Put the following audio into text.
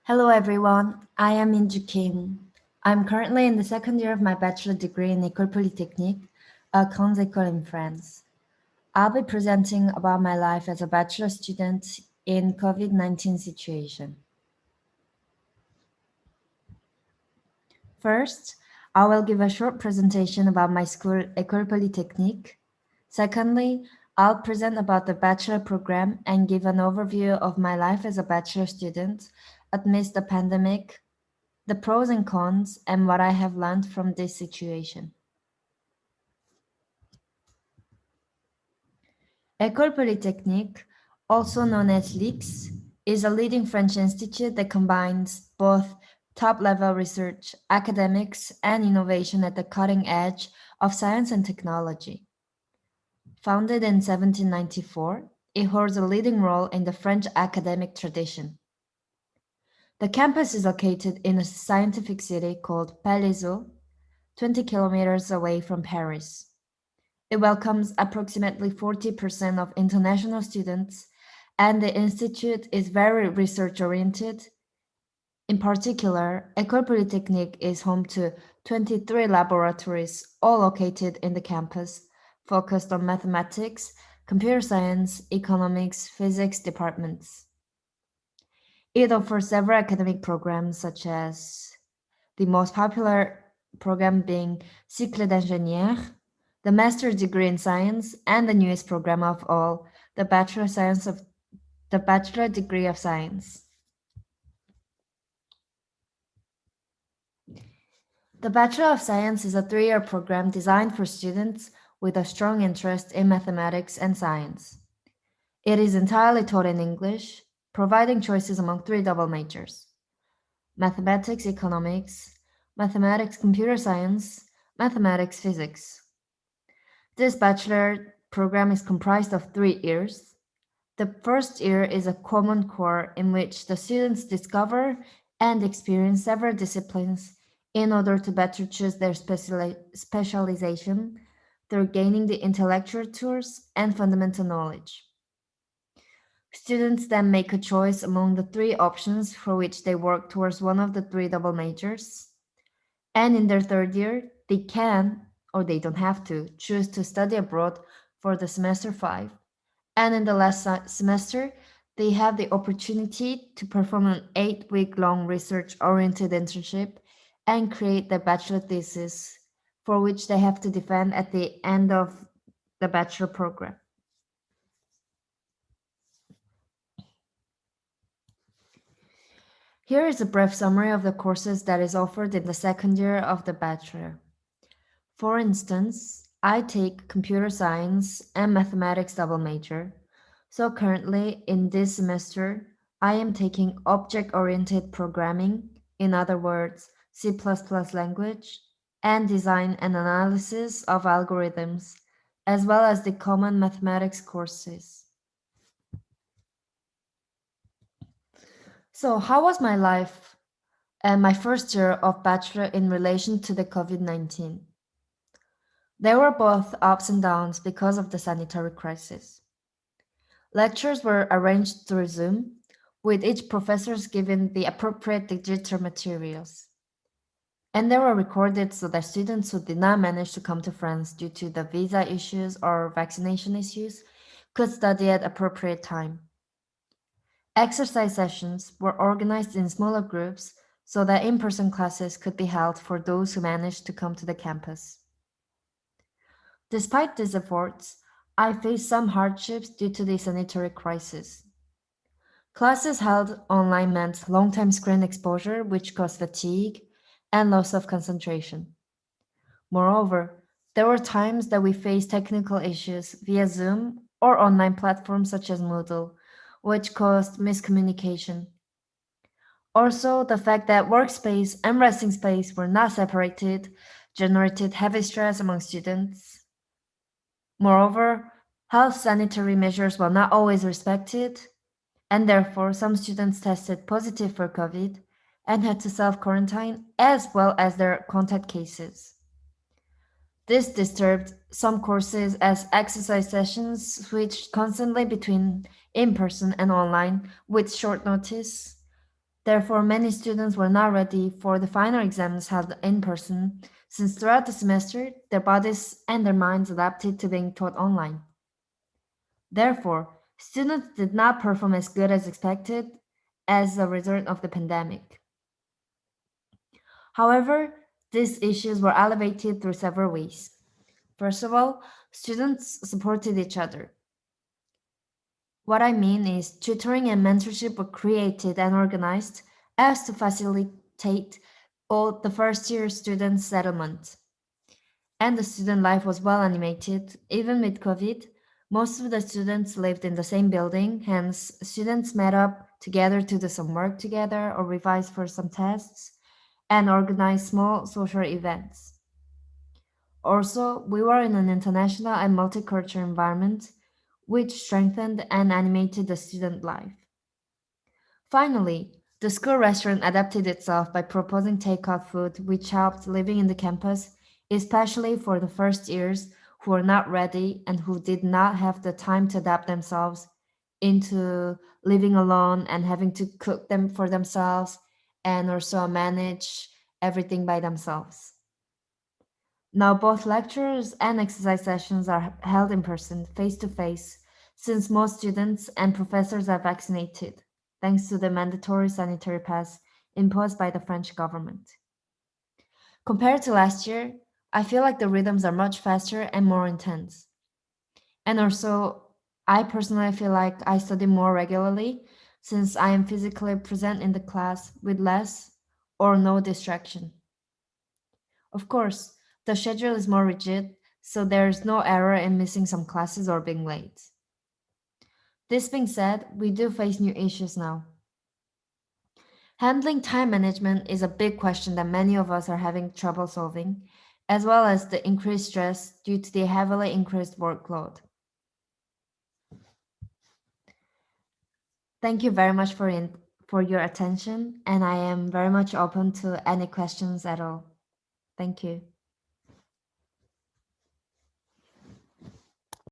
Hello everyone, I am Minju Kim. I'm currently in the second year of my bachelor degree in École Polytechnique, a grande école in France. I'll be presenting about my life as a bachelor student in COVID-19 situation. First, I will give a short presentation about my school École Polytechnique. Secondly, I'll present about the bachelor program and give an overview of my life as a bachelor student amidst the pandemic, the pros and cons, and what I have learned from this situation. École Polytechnique, also known as LIX, is a leading French institute that combines both top-level research, academics, and innovation at the cutting edge of science and technology. Founded in 1794, it holds a leading role in the French academic tradition. The campus is located in a scientific city called Palaiseau, 20 kilometers away from Paris. It welcomes approximately 40% of international students, and the institute is very research-oriented. In particular, École Polytechnique is home to 23 laboratories, all located in the campus, focused on mathematics, computer science, economics, physics departments. It offers several academic programs, such as the most popular program being Cycle d'ingénieur, the master's degree in science, and the newest program of all, the Bachelor degree of Science. The Bachelor of Science is a 3-year program designed for students with a strong interest in mathematics and science. It is entirely taught in English, providing choices among 3 double majors: mathematics, economics, mathematics, computer science, mathematics, physics. This bachelor program is comprised of 3 years. The first year is a common core in which the students discover and experience several disciplines in order to better choose their specialization through gaining the intellectual tools and fundamental knowledge. Students then make a choice among the 3 options for which they work towards one of the 3 double majors. And in their third year, they can, or they don't have to, choose to study abroad for the semester 5. And in the last semester, they have the opportunity to perform an 8-week-long research-oriented internship and create their bachelor thesis, for which they have to defend at the end of the bachelor program. Here is a brief summary of the courses that is offered in the second year of the bachelor. For instance, I take computer science and mathematics double major. So currently in this semester, I am taking object-oriented programming, in other words, C++ language, and design and analysis of algorithms, as well as the common mathematics courses. So how was my life and my first year of bachelor in relation to the COVID-19? There were both ups and downs because of the sanitary crisis. Lectures were arranged through Zoom, with each professor given the appropriate digital materials. And they were recorded so that students who did not manage to come to France due to the visa issues or vaccination issues could study at appropriate time. Exercise sessions were organized in smaller groups so that in-person classes could be held for those who managed to come to the campus. Despite these efforts, I faced some hardships due to the sanitary crisis. Classes held online meant long-time screen exposure, which caused fatigue and loss of concentration. Moreover, there were times that we faced technical issues via Zoom or online platforms such as Moodle, which caused miscommunication. Also, the fact that workspace and resting space were not separated generated heavy stress among students. Moreover, health sanitary measures were not always respected, and therefore some students tested positive for COVID and had to self-quarantine as well as their contact cases. This disturbed some courses as exercise sessions switched constantly between in-person and online with short notice. Therefore, many students were not ready for the final exams held in person, since throughout the semester, their bodies and their minds adapted to being taught online. Therefore, students did not perform as good as expected as a result of the pandemic. However, these issues were elevated through several ways. First of all, students supported each other. What I mean is, tutoring and mentorship were created and organized as to facilitate all the first year student settlement. And the student life was well animated. Even with COVID, most of the students lived in the same building, hence, students met up together to do some work together or revise for some tests and organize small social events. Also, we were in an international and multicultural environment, which strengthened and animated the student life. Finally, the school restaurant adapted itself by proposing takeout food, which helped living in the campus, especially for the first years who were not ready and who did not have the time to adapt themselves into living alone and having to cook them for themselves and also manage everything by themselves. Now, both lectures and exercise sessions are held in person, face to face, since most students and professors are vaccinated, thanks to the mandatory sanitary pass imposed by the French government. Compared to last year, I feel like the rhythms are much faster and more intense. And also, I personally feel like I study more regularly since I am physically present in the class with less or no distraction. Of course, the schedule is more rigid, so there is no error in missing some classes or being late. This being said, we do face new issues now. Handling time management is a big question that many of us are having trouble solving, as well as the increased stress due to the heavily increased workload. Thank you very much for your attention, and I am very much open to any questions at all. Thank you.